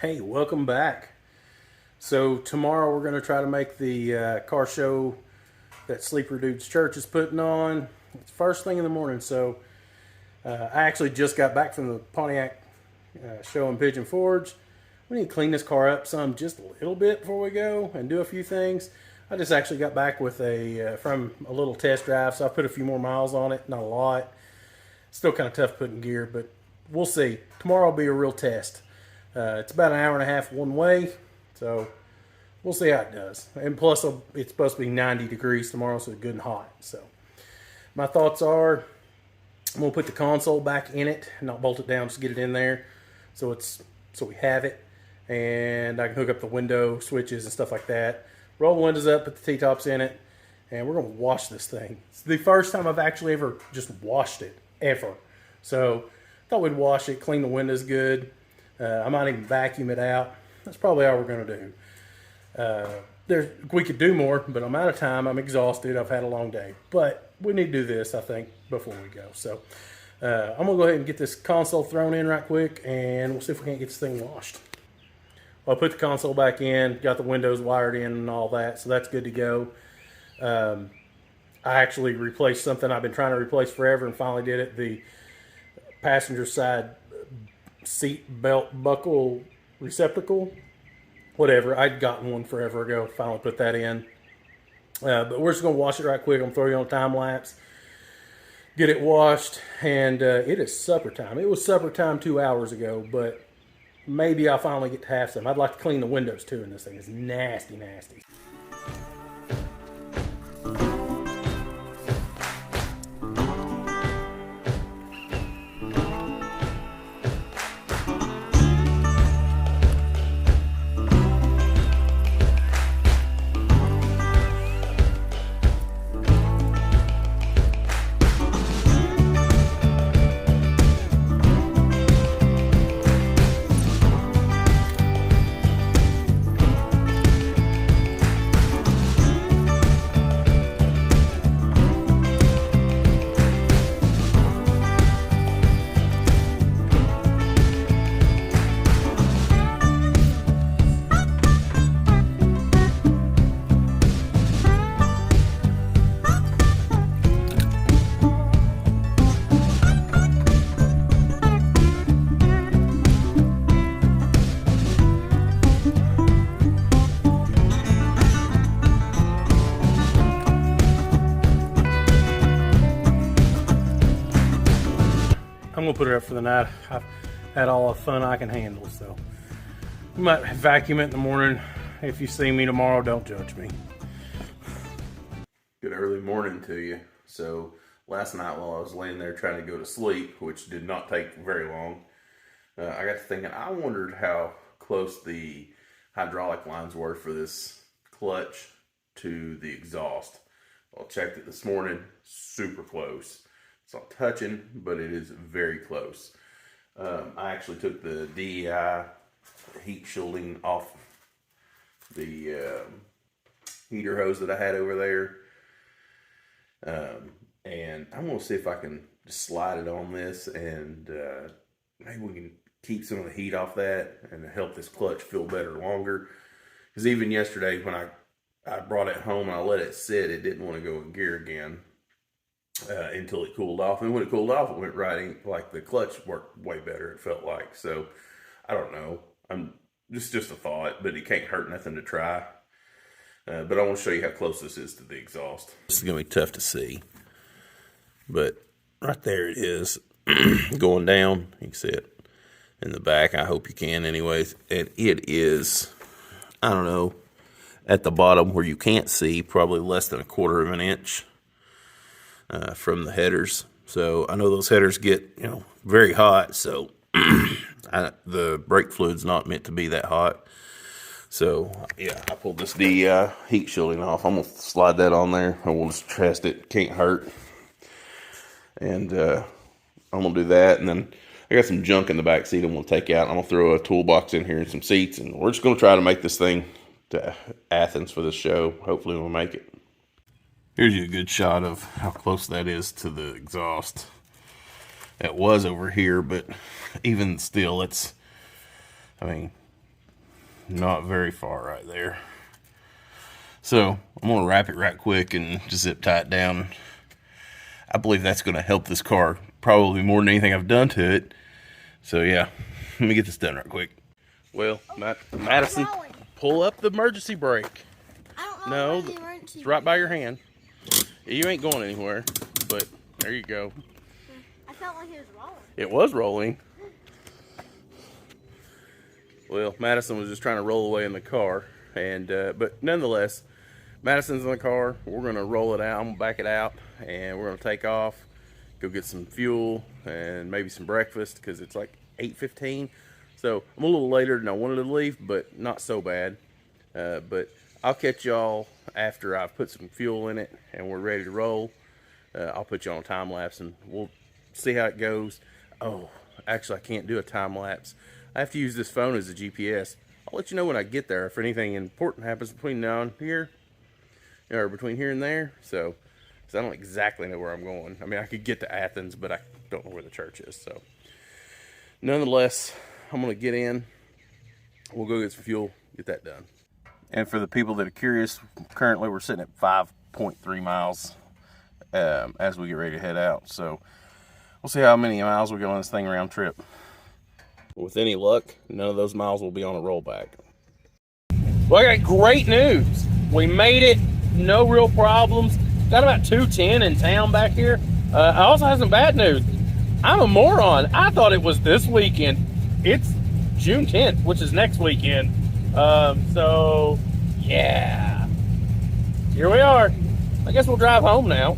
Hey, welcome back. So tomorrow we're going to try to make the car show that Sleeper Dudes Church is putting on. It's first thing in the morning, so I actually just got back from the Pontiac show in Pigeon Forge. We need to clean this car up some just a little bit before we go and do a few things. I just actually got back with from a little test drive, so I put a few more miles on it, not a lot. Still kind of tough putting gear, but we'll see. Tomorrow will be a real test. It's about an hour and a half one way, so we'll see how it does. And plus, it's supposed to be 90 degrees tomorrow, so it's good and hot. So my thoughts are, I'm gonna put the console back in it, not bolt it down, just get it in there, so we have it, and I can hook up the window switches and stuff like that. Roll the windows up, put the T-tops in it, and we're gonna wash this thing. It's the first time I've actually ever just washed it ever. So I thought we'd wash it, clean the windows good. I might even vacuum it out. That's probably all we're going to do. We could do more, but I'm out of time. I'm exhausted. I've had a long day. But we need to do this, I think, before we go. So I'm going to go ahead and get this console thrown in right quick, and we'll see if we can't get this thing washed. Well, I put the console back in, got the windows wired in and all that, so that's good to go. I actually replaced something I've been trying to replace forever and finally did it. The passenger side seat belt buckle receptacle, whatever. I'd gotten one forever ago, finally put that in. But we're just going to wash it right quick. I'm going to throw you on a time lapse, get it washed, and it is supper time. It was supper time 2 hours ago, but maybe I'll finally get to have some. I'd like to clean the windows too, and this thing is nasty, nasty. I'm gonna put it up for the night. I've had all the fun I can handle, so we might vacuum it in the morning. If you see me tomorrow, don't judge me. Good early morning to you. So last night while I was laying there trying to go to sleep, which did not take very long, I got to thinking, I wondered how close the hydraulic lines were for this clutch to the exhaust. Well, I checked it this morning, super close. It's not touching, but it is very close. I actually took the DEI heat shielding off the heater hose that I had over there. And I'm going to see if I can just slide it on this and maybe we can keep some of the heat off that and help this clutch feel better longer. Because even yesterday when I brought it home and I let it sit, it didn't want to go in gear again. Until it cooled off, and when it cooled off, it went right in. Like the clutch worked way better. It felt like. So I don't know. I'm just a thought, but it can't hurt nothing to try. But I want to show you how close this is to the exhaust. This is gonna be tough to see, but right there it is going down. You can see it in the back. I hope you can, anyways. And it is, I don't know, at the bottom where you can't see, probably less than 1/4 of an inch. From the headers. So I know those headers get, very hot. So the brake fluid's not meant to be that hot. So yeah, I pulled this heat shielding off. I'm gonna slide that on there and we'll just test it. Can't hurt. And I'm gonna do that. And then I got some junk in the back seat I'm gonna take out. I'm gonna throw a toolbox in here and some seats, and we're just gonna try to make this thing to Athens for this show. Hopefully we'll make it. Here's you a good shot of how close that is to the exhaust. It was over here, but even still, I mean, not very far right there. So I'm going to wrap it right quick and just zip tie it down. I believe that's going to help this car probably more than anything I've done to it. So yeah, let me get this done right quick. Well, Madison, pull up the emergency brake. I don't know. No, it's right by your hand. You ain't going anywhere, but there you go. I felt like it was rolling. It was rolling. Well, Madison was just trying to roll away in the car, and but nonetheless, Madison's in the car. We're gonna roll it out. I'm gonna back it out, and we're gonna take off, go get some fuel and maybe some breakfast because it's like 8:15. So I'm a little later than I wanted to leave, but not so bad. But I'll catch y'all after I've put some fuel in it and we're ready to roll. I'll put you on a time lapse and we'll see how it goes. Oh, actually I can't do a time lapse. I have to use this phone as a GPS. I'll let you know when I get there if anything important happens between now and here, or between here and there. So, because I don't exactly know where I'm going. I mean, I could get to Athens, but I don't know where the church is. So, nonetheless, I'm going to get in. We'll go get some fuel, get that done. And for the people that are curious, currently we're sitting at 5.3 miles as we get ready to head out. So, we'll see how many miles we go on this thing round trip. With any luck, none of those miles will be on a rollback. Well, I got great news. We made it, no real problems. Got about 210 in town back here. I also have some bad news. I'm a moron. I thought it was this weekend. It's June 10th, which is next weekend. So, yeah. Here we are. I guess we'll drive home now.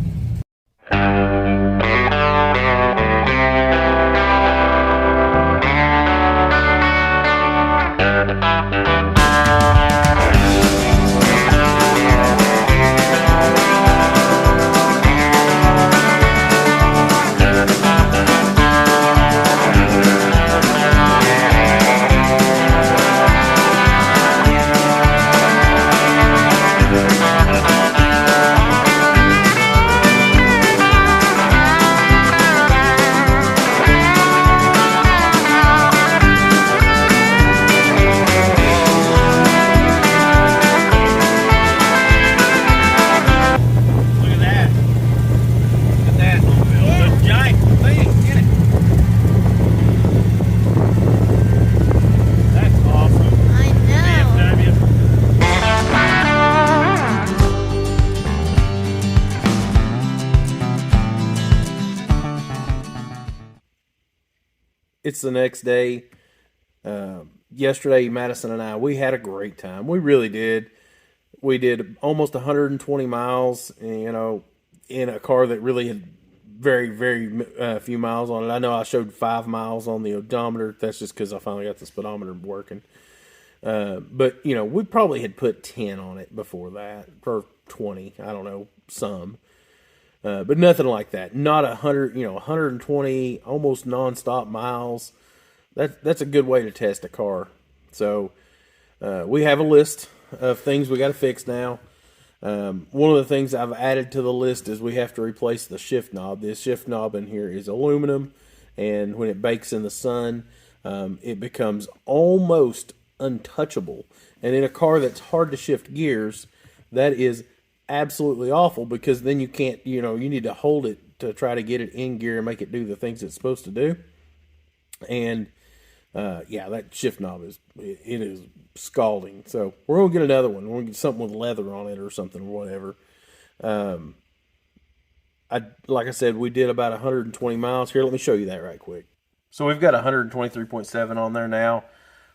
It's the next day. Yesterday, Madison and I, we had a great time. We really did. We did almost 120 miles, in a car that really had very, very few miles on it. I know I showed 5 miles on the odometer. That's just because I finally got the speedometer working. But, we probably had put 10 on it before that, or 20. I don't know, some. But nothing like that. Not 120 almost nonstop miles. That's a good way to test a car. So we have a list of things we got to fix now. One of the things I've added to the list is we have to replace the shift knob. This shift knob in here is aluminum, and when it bakes in the sun, it becomes almost untouchable. And in a car that's hard to shift gears, that is absolutely awful, because then you can't, you need to hold it to try to get it in gear and make it do the things it's supposed to do. And that shift knob is scalding. So we're gonna get another one. We're gonna get something with leather on it or something, or whatever. Like I said, we did about 120 miles. Here, let me show you that right quick. So we've got 123.7 on there now.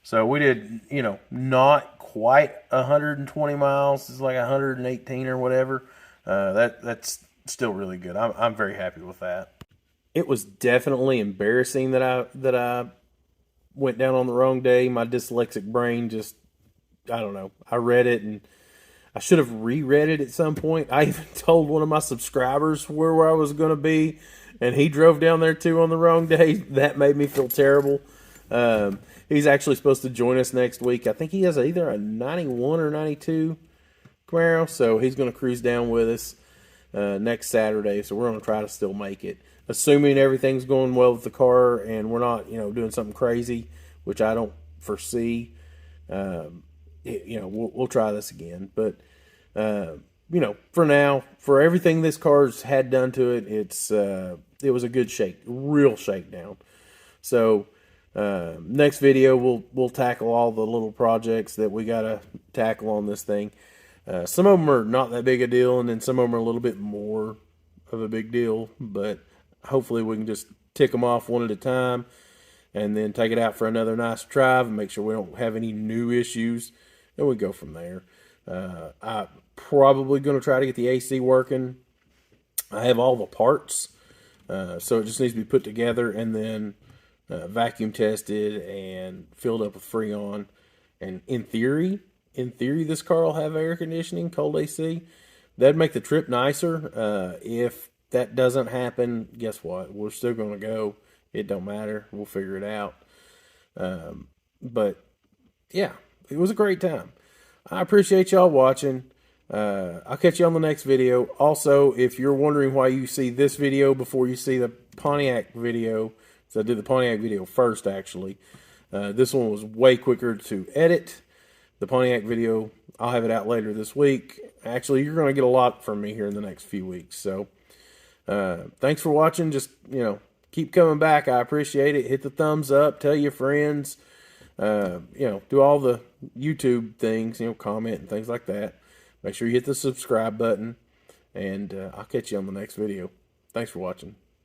So we did, not quite 120 miles. It's like 118 or whatever. That's still really good. I'm very happy with that. It was definitely embarrassing that I went down on the wrong day. My dyslexic brain just, I don't know. I read it and I should have reread it at some point. I even told one of my subscribers where I was going to be, and he drove down there too on the wrong day. That made me feel terrible. He's actually supposed to join us next week. I think he has either a 91 or 92 Camaro, so he's going to cruise down with us next Saturday. So we're going to try to still make it, assuming everything's going well with the car and we're not, doing something crazy, which I don't foresee. we'll try this again. But for now, for everything this car's had done to it, it was a good real shakedown. So next video we'll tackle all the little projects that we gotta tackle on this thing. Some of them are not that big a deal, and then some of them are a little bit more of a big deal. But hopefully we can just tick them off one at a time, and then take it out for another nice drive and make sure we don't have any new issues, and we go from there. I'm probably going to try to get the AC working. I have all the parts, so it just needs to be put together and then vacuum tested and filled up with Freon. And in theory, this car will have air conditioning, cold AC. That'd make the trip nicer. If that doesn't happen, guess what? We're still going to go. It don't matter. We'll figure it out. But yeah, it was a great time. I appreciate y'all watching. I'll catch you on the next video. Also, if you're wondering why you see this video before you see the Pontiac video, so I did the Pontiac video first, actually. This one was way quicker to edit. The Pontiac video, I'll have it out later this week. Actually, you're going to get a lot from me here in the next few weeks. So, thanks for watching. Just, keep coming back. I appreciate it. Hit the thumbs up. Tell your friends. Do all the YouTube things, comment and things like that. Make sure you hit the subscribe button. And I'll catch you on the next video. Thanks for watching.